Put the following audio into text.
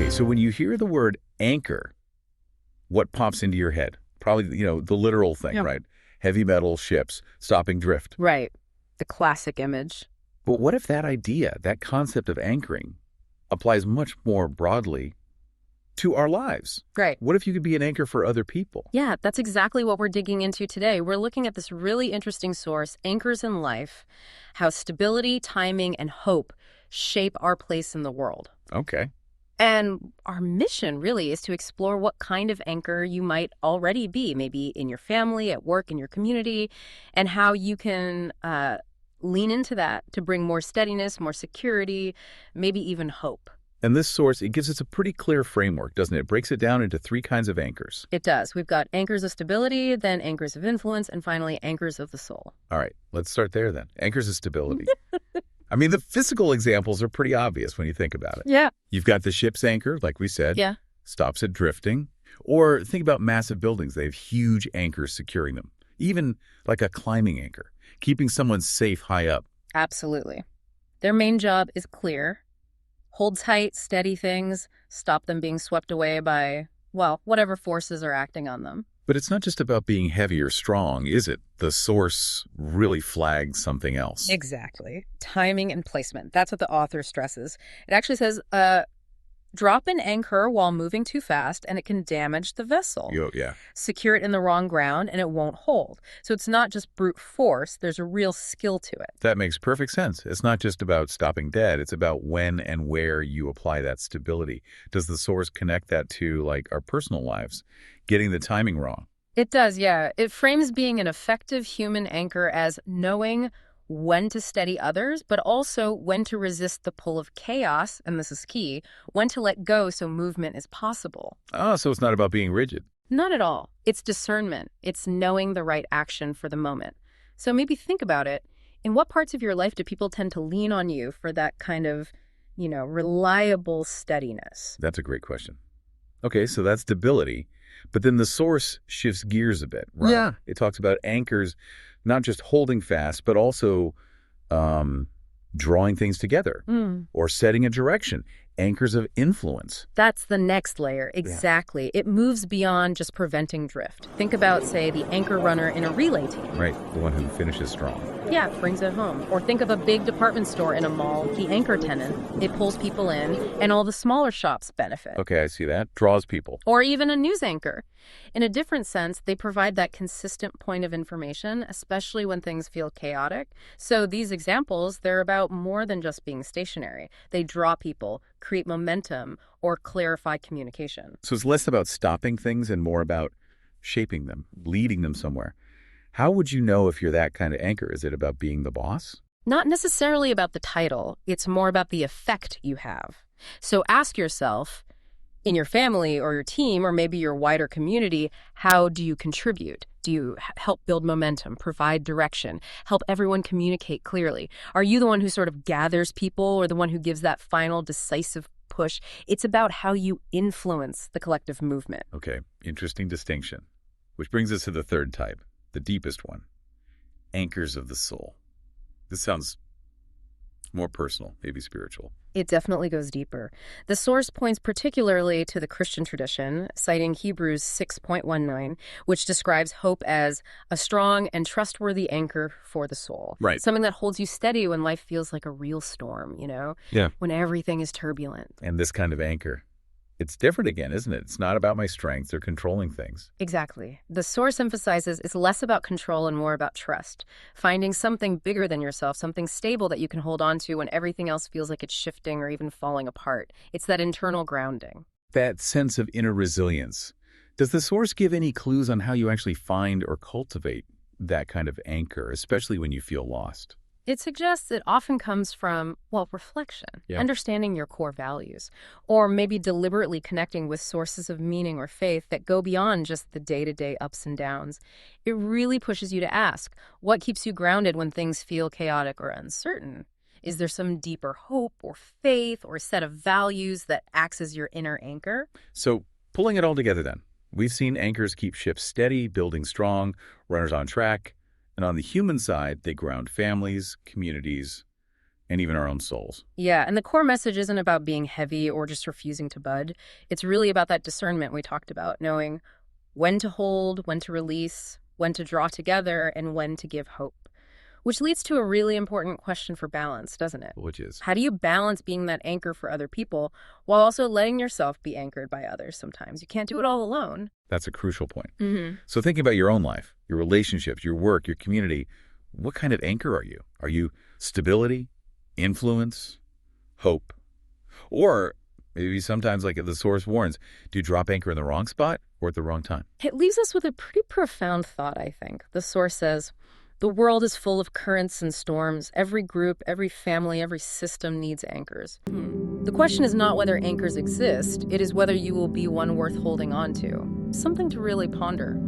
Okay, so when you hear the word anchor, what pops into your head? Probably, the literal thing, Yeah. right? Heavy metal ships, stopping drift. Right. The classic image. But what if that idea, that concept of anchoring, applies much more broadly to our lives? Right. What if you could be an anchor for other people? Yeah, that's exactly what we're digging into today. We're looking at this really interesting source, Anchors in Life, how stability, timing, and hope shape our place in the world. Okay. And our mission really is to explore what kind of anchor you might already be, maybe in your family, at work, in your community, and how you can lean into that to bring more steadiness, more security, maybe even hope. And this source, it gives us a pretty clear framework, doesn't it? It breaks it down into 3 kinds of anchors. It does. We've got anchors of stability, then anchors of influence, and finally anchors of the soul. All right, let's start there then. Anchors of stability. I mean, the physical examples are pretty obvious when you think about it. Yeah. You've got the ship's anchor, like we said. Yeah. Stops at drifting. Or think about massive buildings. They have huge anchors securing them. Even like a climbing anchor, keeping someone safe high up. Absolutely. Their main job is clear. Hold tight, steady things, stop them being swept away by, well, whatever forces are acting on them. But it's not just about being heavy or strong, is it? The source really flags something else. Exactly. Timing and placement. That's what the author stresses. It actually says, drop an anchor while moving too fast and it can damage the vessel. Yeah. Secure it in the wrong ground and it won't hold. So it's not just brute force. There's a real skill to it. That makes perfect sense. It's not just about stopping dead. It's about when and where you apply that stability. Does the source connect that to, like, our personal lives? Getting the timing wrong. It does, yeah. It frames being an effective human anchor as knowing when to steady others, but also when to resist the pull of chaos, and this is key, when to let go so movement is possible. Oh, so it's not about being rigid. Not at all. It's discernment. It's knowing the right action for the moment. So maybe think about it. In what parts of your life do people tend to lean on you for that kind of, reliable steadiness? That's a great question. Okay, so that's stability. But then the source shifts gears a bit, right? Yeah. It talks about anchors not just holding fast, but also drawing things together or setting a direction. Anchors of influence. That's the next layer. Exactly. Yeah. It moves beyond just preventing drift. Think about, say, the anchor runner in a relay team. Right, the one who finishes strong. Yeah, brings it home. Or think of a big department store in a mall, the anchor tenant. It pulls people in, and all the smaller shops benefit. Okay, I see that. Draws people. Or even a news anchor. In a different sense, they provide that consistent point of information, especially when things feel chaotic. So these examples, they're about more than just being stationary. They draw people, create momentum, or clarify communication. So it's less about stopping things and more about shaping them, leading them somewhere. How would you know if you're that kind of anchor? Is it about being the boss? Not necessarily about the title. It's more about the effect you have. So ask yourself, in your family or your team or maybe your wider community, how do you contribute? Do you help build momentum, provide direction, help everyone communicate clearly? Are you the one who sort of gathers people or the one who gives that final decisive push? It's about how you influence the collective movement. Okay, interesting distinction. Which brings us to the third type, the deepest one. Anchors of the soul. This sounds more personal, maybe spiritual. It definitely goes deeper. The source points particularly to the Christian tradition, citing Hebrews 6.19, which describes hope as a strong and trustworthy anchor for the soul. Right. Something that holds you steady when life feels like a real storm, Yeah. when everything is turbulent. And this kind of anchor, it's different again, isn't it? It's not about my strengths or controlling things. Exactly. The source emphasizes it's less about control and more about trust. Finding something bigger than yourself, something stable that you can hold on to when everything else feels like it's shifting or even falling apart. It's that internal grounding. That sense of inner resilience. Does the source give any clues on how you actually find or cultivate that kind of anchor, especially when you feel lost? It suggests it often comes from, reflection, Yeah. understanding your core values, or maybe deliberately connecting with sources of meaning or faith that go beyond just the day-to-day ups and downs. It really pushes you to ask, what keeps you grounded when things feel chaotic or uncertain? Is there some deeper hope or faith or set of values that acts as your inner anchor? So, pulling it all together then, we've seen anchors keep ships steady, building strong, runners on track. And on the human side, they ground families, communities, and even our own souls. Yeah, and the core message isn't about being heavy or just refusing to bud. It's really about that discernment we talked about, knowing when to hold, when to release, when to draw together, and when to give hope. Which leads to a really important question for balance, doesn't it? Which is? How do you balance being that anchor for other people while also letting yourself be anchored by others sometimes? You can't do it all alone. That's a crucial point. Mm-hmm. So thinking about your own life, your relationships, your work, your community, what kind of anchor are you? Are you stability, influence, hope? Or maybe sometimes, like the source warns, do you drop anchor in the wrong spot or at the wrong time? It leaves us with a pretty profound thought, I think. The source says, the world is full of currents and storms. Every group, every family, every system needs anchors. The question is not whether anchors exist, it is whether you will be one worth holding on to. Something to really ponder.